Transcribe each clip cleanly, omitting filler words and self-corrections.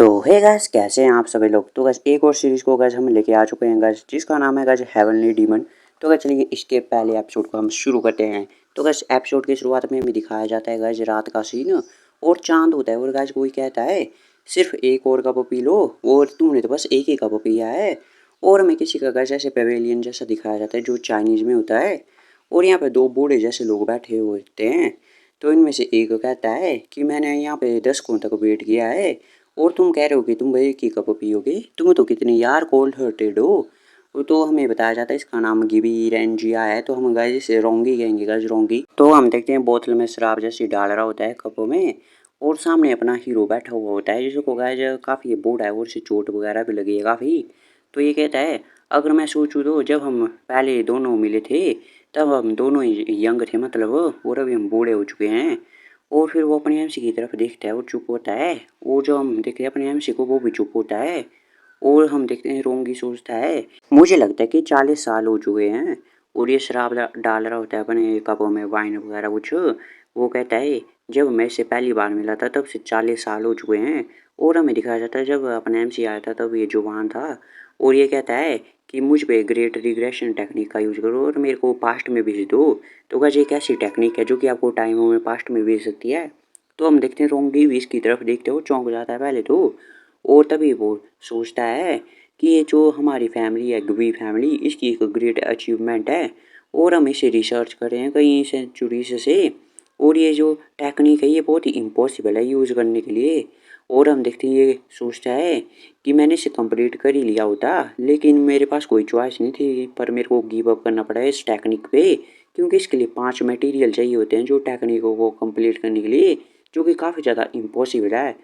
तो hey guys, कैसे हैं आप सभी लोग। तो गाइस एक और सीरीज़ को गाइस हम लेके आ चुके हैं गाइस, जिसका नाम है गाइस हेवनली डीमन। तो गाइस चलिए इसके पहले एपिसोड को हम शुरू करते हैं। तो गाइस एपिसोड की शुरुआत में हमें दिखाया जाता है गाइस रात का सीन और चांद होता है और गाइस कोई कहता है सिर्फ एक और कप पी लो और तुमने तो बस एक ही कप पिया है। और हमें किसी का गाइस ऐसे पेवेलियन जैसा दिखाया जाता है जो चाइनीज़ में होता है और यहाँ पे दो बूढ़े जैसे लोग बैठे हुए होते हैं। तो इनमें से एक कहता है कि मैंने यहाँ पे 10 घंटे तक वेट किया है और तुम कह रहे हो कि तुम भाई की कप पियोगे, तुम तो कितनी यार कोल्ड हार्टेड हो। वो तो हमें बताया जाता है इसका नाम गिबी रेंजिया है, तो हम गाइस इसे रोंगी कहेंगे गाइस, रोंगी। तो हम देखते हैं बोतल में शराब जैसी डाल रहा होता है कपों में और सामने अपना हीरो बैठा हुआ होता है जिसको गाइस काफ़ी बूढ़ा है और इसे चोट वगैरह भी लगी है काफ़ी। तो ये कहता है अगर मैं सोचूं तो जब हम पहले दोनों मिले थे तब हम दोनों ही यंग थे मतलब, और अभी हम बूढ़े हो चुके हैं। और फिर वो अपने एमसी की तरफ देखता है और चुप होता है। वो जो हम देखते हैं अपने एमसी को वो भी चुप होता है। और हम देखते हैं रोंगी सोचता है मुझे लगता है कि 40 साल हो चुके हैं। और ये शराब डाल रहा होता है अपने कपों में वाइन वगैरह कुछ। वो कहता है जब मैं इससे पहली बार मिला था तब से 40 साल हो चुके हैं। और हमें दिखाया जाता है जब अपना एमसी आया था तब ये जुबान था। और ये कहता है कि मुझ पे ग्रेट रिग्रेशन टेक्निक का यूज़ करो और मेरे को पास्ट में भेज दो। तो गाइस एक ऐसी टेक्निक है जो कि आपको टाइमों में पास्ट में भेज सकती है। तो हम देखते हैं रोंगी भी इसकी तरफ देखते हो चौंक जाता है पहले तो। और तभी वो सोचता है कि ये जो हमारी फैमिली है गुबी फैमिली, इसकी एक ग्रेट अचीवमेंट है और हम इसे रिसर्च कर रहे हैं कई सेंचुरीज से। और ये जो टेक्निक है ये बहुत ही इम्पॉसिबल है यूज़ करने के लिए। और हम देखते हैं ये सोचता है कि मैंने इसे कंप्लीट कर ही लिया होता लेकिन मेरे पास कोई चॉइस नहीं थी, पर मेरे को गिव अप करना पड़ा है इस टेक्निक पे, क्योंकि इसके लिए 5 मटेरियल चाहिए होते हैं जो टेक्निकों को कंप्लीट करने के लिए, जो कि काफ़ी ज़्यादा इम्पॉसिबल है।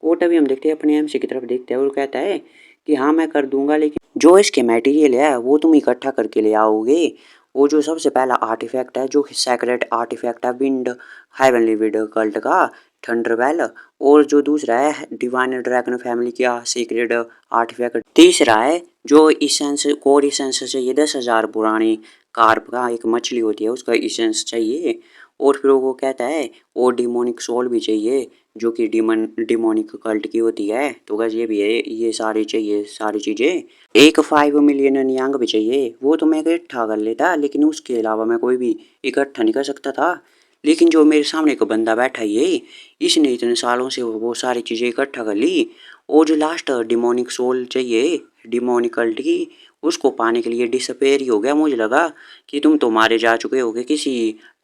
और तभी हम देखते हैं अपने एमसी की तरफ देखते हैं और कहता है कि हाँ मैं कर दूंगा लेकिन जो इसके मटेरियल है वो तुम इकट्ठा करके ले आओगे। वो जो सबसे पहला आर्टिफैक्ट है जो सेक्रेट आर्टिफैक्ट है विंड हेवनली विंड कल्ट का थंडरवेल। और जो दूसरा है डिवाइन ड्रैगन फैमिली का सीक्रेट आर्टिफैक्ट। तीसरा है जो इसेंस कोर इसेंस चाहिए 10,000 पुरानी कार्प का एक मछली होती है उसका इसेंस चाहिए। और फिर वो कहता है और डिमोनिक सोल भी चाहिए जो कि डिमोनिक कल्ट की होती है। तो गैस ये भी है, ये सारी चाहिए सारी चीज़ें। एक 5 मिलियन नियांग भी चाहिए, वो तो मैं इकट्ठा कर लेता लेकिन उसके अलावा मैं कोई भी इकट्ठा नहीं कर सकता था। लेकिन जो मेरे सामने एक बंदा बैठा है ये, इसने इतने सालों से वो सारी चीज़ें इकट्ठा कर ली। और जो लास्ट डिमोनिक सोल चाहिए डिमोनिक कल्ट की, उसको पाने के लिए डिसअपेयर ही हो गया। मुझे लगा कि तुम तो मारे जा चुके होगे किसी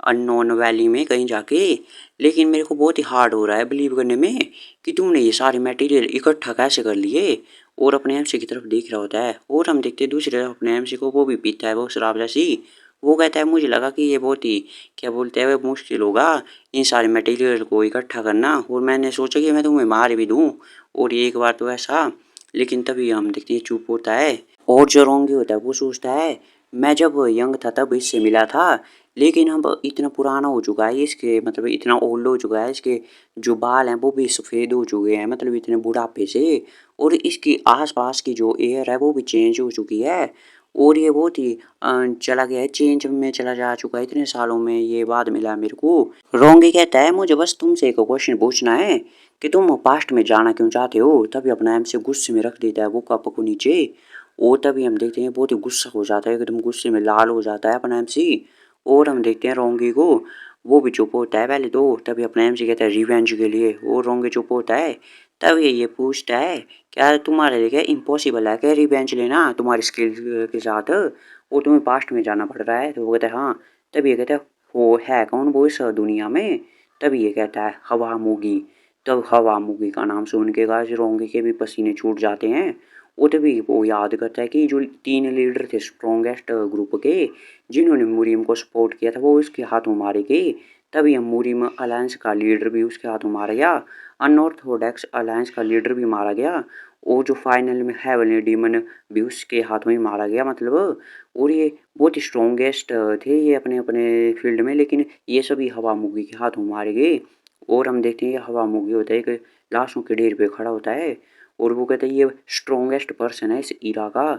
अननोन वैली में कहीं जाके। लेकिन मेरे को बहुत ही हार्ड हो रहा है बिलीव करने में कि तुमने ये सारे मटेरियल इकट्ठा कैसे कर लिए। और अपने एमसी की तरफ देख रहा होता है और हम देखते हैं दूसरे अपने एमसी को, वो भी पीता है वो शराब जैसी। वो कहता है मुझे लगा कि ये बहुत ही क्या बोलते हैं मुश्किल होगा इन सारे मटेरियल को इकट्ठा करना और मैंने सोचा कि मैं तुम्हें मार भी दूँ और एक बार तो ऐसा। लेकिन तभी हम देखते हैं चुप होता है। और जो रोंगी होता है वो सोचता है मैं जब यंग था तब इससे मिला था लेकिन अब इतना पुराना हो चुका है इसके, मतलब इतना ओल्ड हो चुका है, इसके जो बाल हैं वो भी सफ़ेद हो चुके हैं मतलब इतने बुढ़ापे से। और इसकी आसपास की जो एयर है वो भी चेंज हो चुकी है और ये बहुत ही चला गया है, चेंज में चला जा चुका है इतने सालों में, ये बाद मिला मेरे को। रोंगी कहता है मुझे बस तुमसे एक क्वेश्चन पूछना है कि तुम पास्ट में जाना क्यों चाहते हो। तभी अपना एम से गुस्से में रख देता है वो कप को नीचे। और तभी हम देखते हैं बहुत ही गुस्सा हो जाता है, एकदम गुस्से में लाल हो जाता है अपना एमसी। और हम देखते हैं रोंगी को, वो भी चुप होता है पहले तो। तभी अपना एमसी कहता है रिवेंज के लिए, और रोंगी चुप होता है। तब ये पूछता है क्या तुम्हारे लिए क्या इम्पॉसिबल है क्या रिवेंज लेना तुम्हारी स्किल के साथ, और तुम्हें पास्ट में जाना पड़ रहा है। तो वो कहता है हाँ। तभी ये कहता है वो है कौन वो इस दुनिया में। तभी ये कहता है हवा मूगी। तब हवा मूगी का नाम सुन के गाइस रोंगी के भी पसीने छूट जाते हैं। वो तभी वो याद करता है कि जो 3 लीडर थे स्ट्रॉन्गेस्ट ग्रुप के जिन्होंने मुरीम को सपोर्ट किया था वो उसके हाथों मारे गए। तभी हम मुरीम अलायंस का लीडर भी उसके हाथों मारा गया, अनऑर्थोडॉक्स अलायंस का लीडर भी मारा गया और जो फाइनल में हेवनली डीमन भी उसके हाथों ही मारा गया मतलब। और ये बहुत ही स्ट्रॉन्गेस्ट थे ये अपने अपने फील्ड में, लेकिन ये सभी हवा मुगी के हाथों मारे गए। और हम देखते हैं ये हवा मुगी होता है एक लाशों के ढेर पे खड़ा होता है और वो कहता है ये स्ट्रॉन्गेस्ट पर्सन है इस इरा का।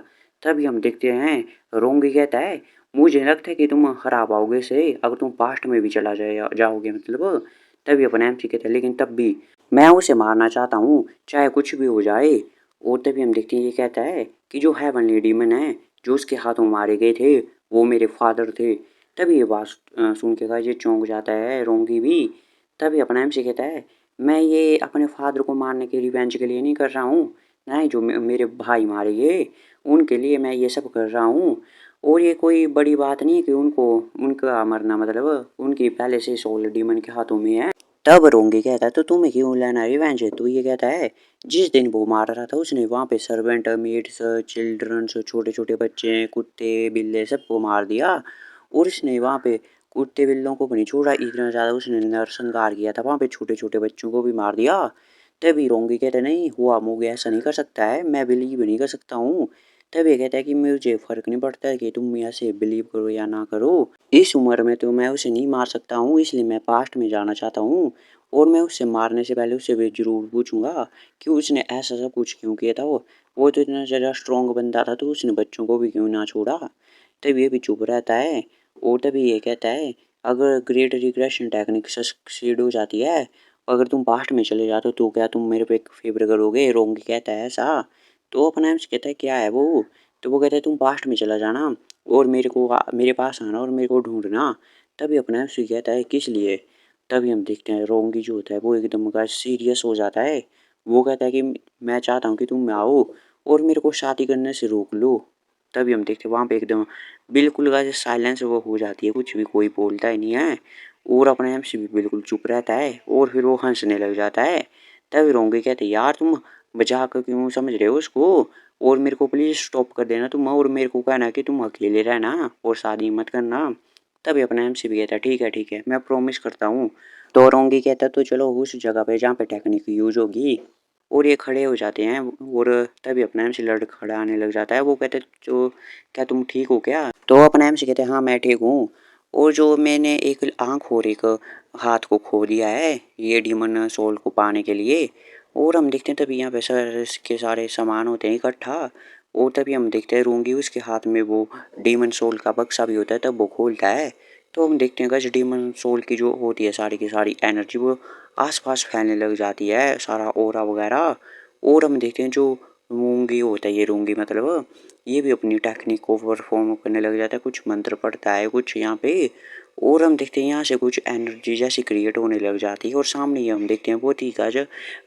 तभी हम देखते हैं रोंगी कहता है मुझे लगता है कि तुम हरा पाओगे इसे अगर तुम पास्ट में भी चला जाओगे मतलब। तभी अपना एमसी कहता है लेकिन तब भी मैं उसे मारना चाहता हूँ, चाहे कुछ भी हो जाए। और तभी हम देखते हैं ये कहता है कि जो हेवनली डीमन है, जो उसके हाथों मारे गए थे, वो मेरे फादर थे। तभी ये बात सुन के गाइस ये चौंक जाता है रोंगी भी। तभी अपना एमसी कहता है, मैं ये अपने फादर को मारने के रिवेंज के लिए नहीं कर रहा हूँ, नहीं जो मेरे भाई मारे गए उनके लिए मैं ये सब कर रहा हूँ। और ये कोई बड़ी बात नहीं है कि उनको उनका मरना मतलब उनकी पहले से सोल डीमन के हाथों में है। तब रोंगी कहता है तो तुम्हें क्यों लेना रिवेंज है। तो ये कहता है जिस दिन वो मार रहा था उसने वहाँ पे सर्वेंट मेड्स चिल्ड्रंस छोटे छोटे बच्चे कुत्ते बिल्ले सबको मार दिया। और इसने वहाँ पे कुत्ते बिल्लों को भी नहीं छोड़ा, इतना ज़्यादा उसने नरसंहार किया था, वहाँ पे छोटे छोटे बच्चों को भी मार दिया। तभी रोंगी कहते नहीं हुआ मुझे ऐसा नहीं कर सकता है, मैं बिलीव नहीं कर सकता हूँ। तब ये कहता है कि मुझे फ़र्क नहीं पड़ता है कि तुम ऐसे बिलीव करो या ना करो, इस उम्र में तो मैं उसे नहीं मार सकता हूँ, इसलिए मैं पास्ट में जाना चाहता हूँ। और मैं उसे मारने से पहले उससे भी ज़रूर पूछूंगा कि उसने ऐसा सब कुछ क्यों किया था। वो तो इतना ज़्यादा स्ट्रॉन्ग बंदा था तो उसने बच्चों को भी क्यों ना छोड़ा। तब ये भी चुप रहता है। और तभी ये कहता है अगर ग्रेट रिग्रेशन टेक्निक सक्सीड हो जाती है, अगर तुम पास्ट में चले जाते हो तो क्या तुम मेरे पे फेवर करोगे। रोंगी कहता है ऐसा। तो अपना एम्स कहता है क्या है वो। तो वो कहता है तुम पास्ट में चला जाना और मेरे को मेरे पास आना और मेरे को ढूंढना। तभी अपना एम्स कहता है किस लिए। तभी हम देखते हैं रोंगी जो होता है वो एकदम का सीरियस हो जाता है। वो कहता है कि मैं चाहता हूँ कि तुम आओ और मेरे को शादी करने से रोक लो। तभी हम देखते हैं वहाँ पे एकदम बिल्कुल का साइलेंस वो हो जाती है, कुछ भी कोई बोलता ही नहीं है। और अपने एम से भी बिल्कुल चुप रहता है और फिर वो हंसने लग जाता है। तभी रोंगे कहते यार तुम मजाक क्यों समझ रहे हो उसको, और मेरे को प्लीज़ स्टॉप कर देना तुम, और मेरे को कहना कि तुम अकेले रहना और शादी मत करना। तभी अपना एम से भी कहता ठीक है मैं प्रॉमिस करता हूँ। तो रोंगी कहता तो चलो उस जगह पे जहाँ पे टेक्निक यूज होगी। और ये खड़े हो जाते हैं और तभी अपना एम से लड़ खड़ा आने लग जाता है। वो कहते जो क्या तुम ठीक हो क्या। तो अपना एम से कहते हैं हाँ मैं ठीक हूँ। और जो मैंने एक आँख और एक हाथ को खो दिया है ये डीमन सोल को पाने के लिए। और हम देखते हैं तभी यहाँ पे सारे के सारे सामान होते हैं इकट्ठा। और तभी हम देखते हैं रूंगी उसके हाथ में वो डीमन सोल का बक्सा भी होता है, तब वो खोलता है। तो हम देखते हैं गाइस डीमन सोल की जो होती है सारी की सारी एनर्जी वो आसपास फैलने लग जाती है, सारा ओरा वगैरह। और हम देखते हैं जो मूंगी होता है ये रूंगी मतलब ये भी अपनी टेक्निक को परफॉर्म करने लग जाता है, कुछ मंत्र पढ़ता है कुछ यहाँ पे। और हम देखते हैं यहाँ से कुछ एनर्जी जैसी क्रिएट होने लग जाती है और सामने ही हम देखते हैं बहुत ही गाज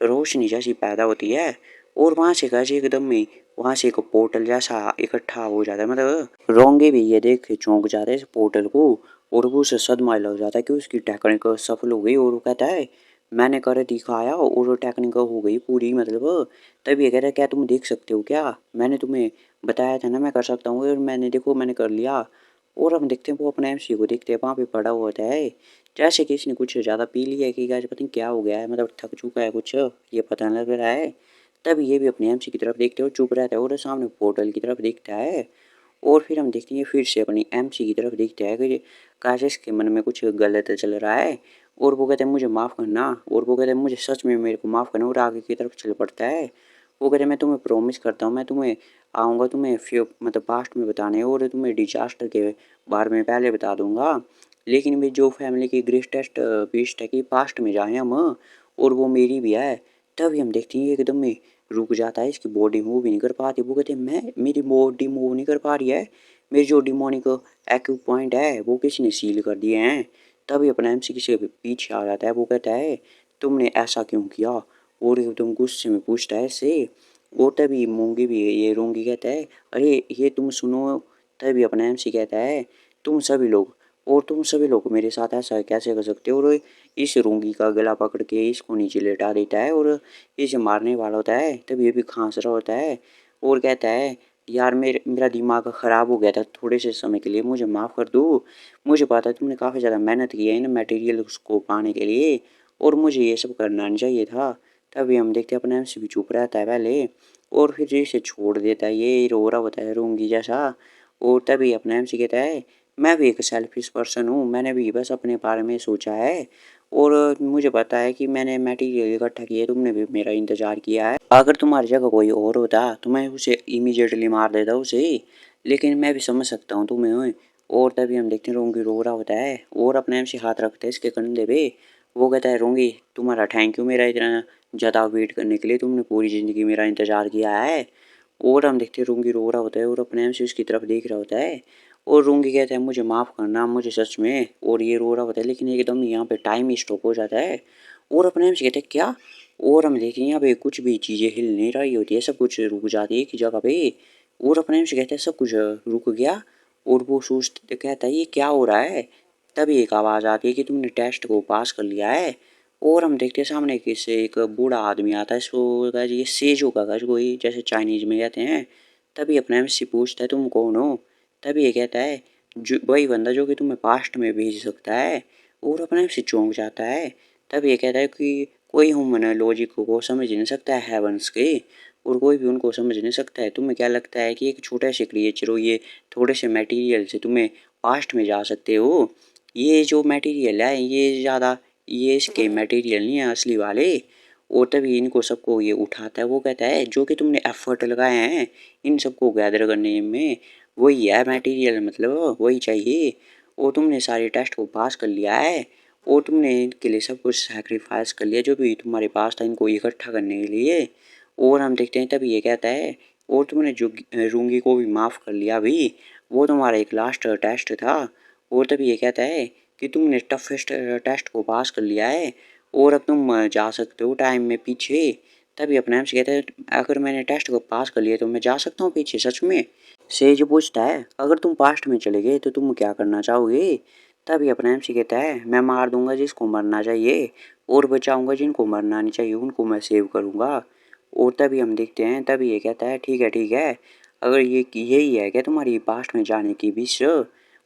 रोशनी जैसी पैदा होती है। और वहाँ से गाज एकदम ही वहाँ से एक पोर्टल जैसा इकट्ठा हो जाता है, मतलब रोंगे भी ये देख के चौंक जाते हैं इस पोर्टल को। और वो उसे सदमा लग जाता है कि उसकी टेक्निक सफल हो गई। और वो कहता है मैंने कर दिखाया और टेक्निक हो गई पूरी मतलब। तब ये कहता है क्या तुम देख सकते हो क्या, मैंने तुम्हें बताया था ना मैं कर सकता हूँ और मैंने देखो मैंने कर लिया। और हम देखते हैं वो अपने एमसी को देखते हैं वहाँ पे पड़ा हुआ होता है, जैसे कि इसने कुछ ज़्यादा पी लिया है कि गाइस पता नहीं क्या हो गया है, मतलब थक चुका है कुछ ये पता नहीं लग रहा है। तब ये भी अपने एमसी की तरफ देखते हो चुप रहता है और सामने पोर्टल की तरफ देखता है। और फिर हम देखते हैं फिर से अपनी एमसी की तरफ देखते हैं कि काशिश के मन में कुछ गलत चल रहा है। और वो कहते हैं मुझे माफ़ करना, और वो कहते हैं मुझे सच में मेरे को माफ़ करना, और आगे की तरफ चल पड़ता है। वो कहते हैं मैं तुम्हें प्रॉमिस करता हूँ मैं तुम्हें आऊँगा तुम्हें फ्यू मतलब पास्ट में बताने और तुम्हें डिजास्टर के बारे में पहले बता दूंगा। लेकिन भी जो फैमिली की ग्रेटेस्ट विश है कि पास्ट में जाएं हम, और वो मेरी भी है। तभी हम देखते हैं एकदम में रुक जाता है, इसकी बॉडी मूव भी नहीं कर पाती। वो कहते हैं मैं मेरी बॉडी मूव नहीं कर पा रही है, मेरी जो डिमोनिक एक्यू पॉइंट है वो किसी ने सील कर दिए हैं। तभी अपना एमसी किसी के पीछे आ जाता है। वो कहता है तुमने ऐसा क्यों किया, और एकदम गुस्से में पूछता है इससे। और तभी मूंगी भी ये रोंगी कहता है अरे ये तुम सुनो। तभी अपना एमसी कहता है तुम सभी लोग तुम सभी लोग मेरे साथ ऐसा कैसे कर सकते हो। और इस रोंगी का गला पकड़ के इसको नीचे लेटा देता है और इसे मारने वाला होता है। तब ये भी खांस रहा होता है और कहता है यार मेरा दिमाग ख़राब हो गया था थोड़े से समय के लिए, मुझे माफ़ कर दो। मुझे पता है तुमने काफ़ी ज़्यादा मेहनत की है इन मटेरियल को पाने के लिए और मुझे ये सब करना नहीं चाहिए था। तभी हम देखते हैं अपने से भी चुप रहता है पहले और फिर इसे छोड़ देता है, ये रो रहा होता है रोंगी जैसा। और तभी अपने से कहता है मैं भी एक सेल्फिश पर्सन हूँ, मैंने भी बस अपने बारे में सोचा है और मुझे पता है कि मैंने मटेरियल इकट्ठा किया, तुमने भी मेरा इंतज़ार किया है। अगर तुम्हारी जगह कोई और होता तो मैं उसे इमीडिएटली मार देता उसे, लेकिन मैं भी समझ सकता हूँ तुम्हें। और तभी हम देखते हैं रोंगी रो रहा होता है और अपने से हाथ रखते हैं इसके कंधे पे। वो कहता है रोंगी तुम्हारा थैंक यू मेरा इतना ज़्यादा वेट करने के लिए, तुमने पूरी ज़िंदगी मेरा इंतज़ार किया है। और हम देखते हैं रूंगी रो रहा होता है और अपने आप से उसकी तरफ देख रहा होता है। और रूंगी कहता है मुझे माफ़ करना, मुझे सच में। और ये रो रहा होता है, लेकिन एकदम यहाँ पे टाइम ही स्टॉप हो जाता है। और अपने आप से कहते हैं क्या। और हम देखें यहाँ पे कुछ भी चीज़ें हिल नहीं रही होती है, सब कुछ रुक जाती है एक जगह पे। और अपने आप से कहते हैं सब कुछ रुक गया। और वो सोचते कहता है ये क्या हो रहा है। तभी एक आवाज़ आती है कि तुमने टेस्ट को पास कर लिया है। और हम देखते हैं सामने किसी एक बूढ़ा आदमी आता है, इसको गाइस ये सेज होगा गाइस, कोई जैसे चाइनीज में कहते हैं। तभी अपने आप से पूछता है तुम कौन हो। तभी ये कहता है जो वही बंदा जो कि तुम्हें पास्ट में भेज सकता है। और अपने आप से चौंक जाता है। तब ये कहता है कि कोई ह्यूमन लॉजिक को समझ नहीं सकता है हेवंस के। और कोई भी उनको समझ नहीं सकता है। तुम्हें क्या लगता है कि एक छोटा से क्रिएचर हो, ये थोड़े से मटेरियल से तुम्हें पास्ट में जा सकते हो। ये जो मटेरियल है ये ज़्यादा, ये इसके मटेरियल नहीं है असली वाले। और तभी इनको सबको ये उठाता है, वो कहता है जो कि तुमने एफर्ट लगाए हैं इन सबको गैदर करने में, वही है मटेरियल, मतलब वही चाहिए। और तुमने सारे टेस्ट को पास कर लिया है। और तुमने इनके लिए सब कुछ सेक्रीफाइस कर लिया जो भी तुम्हारे पास था इनको इकट्ठा करने के लिए। और हम देखते हैं तभी ये कहता है और तुमने जो रूंगी को भी माफ़ कर लिया भी, वो तुम्हारा एक लास्ट टेस्ट था। और तभी ये कहता है कि तुमने टफेस्ट टेस्ट को पास कर लिया है और अब तुम जा सकते हो टाइम में पीछे। तभी अपने आप से कहता है अगर मैंने टेस्ट को पास कर लिया तो मैं जा सकता हूँ पीछे सच में। सेज पूछता है अगर तुम पास्ट में चले गए तो तुम क्या करना चाहोगे। तभी अपने आप से कहता है मैं मार दूंगा जिसको मरना चाहिए और बचाऊंगा जिनको मरना नहीं चाहिए, उनको मैं सेव करूंगा। और तभी हम देखते हैं तभी ये कहता है ठीक है अगर ये यही है क्या तुम्हारी पास्ट में जाने की विश।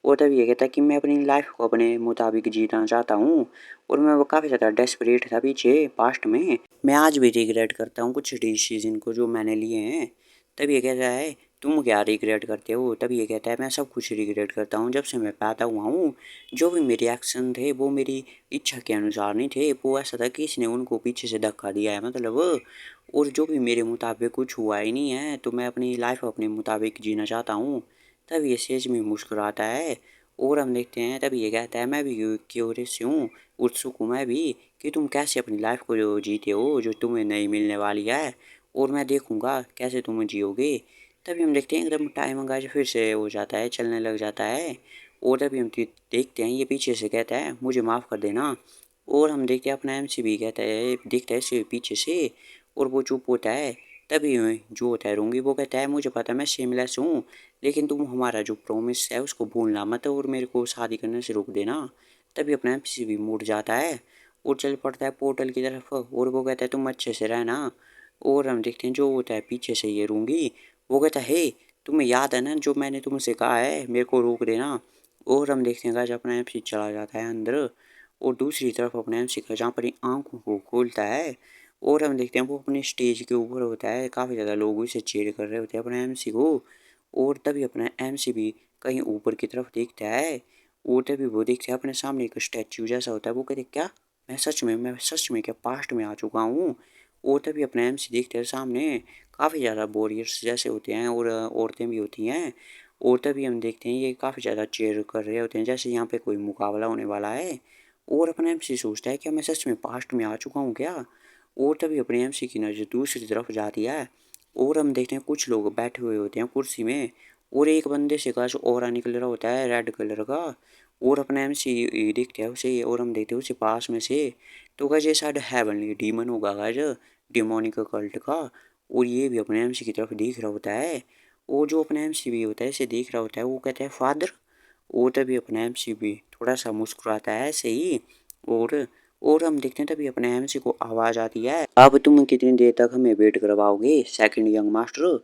और तभी ये कहता है कि मैं अपनी लाइफ को अपने मुताबिक जीना चाहता हूँ। और मैं वो काफ़ी ज़्यादा डेस्परेट था पीछे पास्ट में, मैं आज भी रिग्रेट करता हूँ कुछ डिसीजन को जो मैंने लिए हैं। तभी ये कहता है तुम क्या रिग्रेट करते हो। तभी ये कहता है मैं सब कुछ रिग्रेट करता हूँ जब से मैं पैदा हुआ हूँ। जो भी मेरे एक्शन थे वो मेरी इच्छा के अनुसार नहीं थे, वो ऐसा था कि इसने उनको पीछे से धक्का दिया है मतलब। और जो भी मेरे मुताबिक कुछ हुआ ही नहीं है तो मैं अपनी लाइफ अपने मुताबिक जीना चाहता हूँ। तब ये सेज में मुस्कुराता है। और हम देखते हैं तभी ये कहता है मैं भी क्यूरियस हूँ, उत्सुक हूँ मैं भी कि तुम कैसे अपनी लाइफ को जो जीते हो जो तुम्हें नहीं मिलने वाली है। और मैं देखूंगा कैसे तुम जियोगे। तभी हम देखते हैं एकदम टाइम गाइस फिर से हो जाता है, चलने लग जाता है। और तभी हम देखते हैं ये पीछे से कहता है मुझे माफ़ कर देना। और हम देखते हैं अपना एमसीबी कहता है देखता है इसे पीछे से। और वो चुप होता है। तभी जो होता है रोंगी वो कहता है मुझे पता मैं शेमलेस हूँ, लेकिन तुम हमारा जो प्रॉमिस है उसको भूलना मत और मेरे को शादी करने से रोक देना। तभी अपना एमसीबी मुड़ जाता है और चल पड़ता है पोर्टल की तरफ। और वो कहता है तुम अच्छे से रहना। और हम देखते हैं जो होता है पीछे से ये रूंगी वो कहता है हे तुम्हें याद है ना जो मैंने तुमसे कहा है मेरे को रोक देना। और हम देखते हैं गाइस अपना एमसी चला जाता है अंदर। और दूसरी तरफ अपने एमसी का जहाँ पर ही आंखों को खोलता है और हम देखते हैं वो अपने स्टेज के ऊपर होता है, काफ़ी ज़्यादा लोग उसे चीयर कर रहे होते हैं अपने एमसी को। और तभी अपना एमसी भी कहीं ऊपर की तरफ देखता है। और तभी वो देखता है अपने सामने एक स्टैचू जैसा होता है, वो कहते क्या मैं सच में क्या पास्ट में आ चुका हूँ। और तभी अपना एमसी देखते हैं सामने काफ़ी ज़्यादा वॉरियर्स जैसे होते हैं और औरतें भी होती हैं। और तभी हम देखते हैं ये काफ़ी ज़्यादा चीयर कर रहे होते हैं जैसे यहाँ पे कोई मुकाबला होने वाला है। और अपना एमसी सोचता है क्या मैं सच में पास्ट में आ चुका हूँ क्या। और तभी अपने एमसी की नज़र दूसरी तरफ जाती है। और हम देखते हैं कुछ लोग बैठे हुए होते हैं कुर्सी में। और एक बंदे से का जो ऑरा निकल रहा होता है रेड कलर का। और अपना एमसी देखते हैं उसे और हम देखते हैं उसे पास में से। तो गाइस ये शायद हेवनली डीमन होगा गाइस, डिमोनिक कल्ट का। और ये भी अपने एमसी की तरफ देख रहा होता है। और जो अपना एमसी भी होता है इसे देख रहा होता है वो कहता है फादर। और तभी अपना एमसी भी थोड़ा सा मुस्कुराता है ऐसे ही। और और हम देखते हैं तभी अपने एमसी को आवाज़ आती है अब तुम कितनी देर तक हमें वेट करवाओगे सेकंड यंग मास्टर।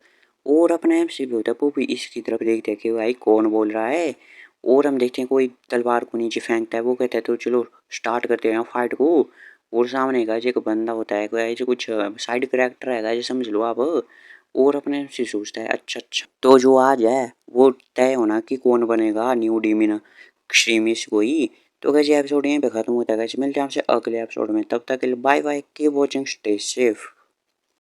और अपने एमसी भी होता है वो भी इसकी तरफ देखते हैं कि भाई कौन बोल रहा है। और हम देखते हैं कोई तलवार को नीचे फेंकता है, वो कहता है तो चलो स्टार्ट करते हैं फाइट को। और सामने का जो एक बंदा होता है कोई जो कुछ साइड कैरेक्टर है जो समझ लो आप। और अपने से सोचता है अच्छा तो जो आज है वो तय होना कि कौन बनेगा न्यू डीमिन एक्सट्रीमिस्ट कोई। तो कैसे एपिसोड यहीं पे खत्म होता है, कैसे मिलते हैं आपसे अगले एपिसोड में, तब तक के लिए bye bye, keep watching, stay safe.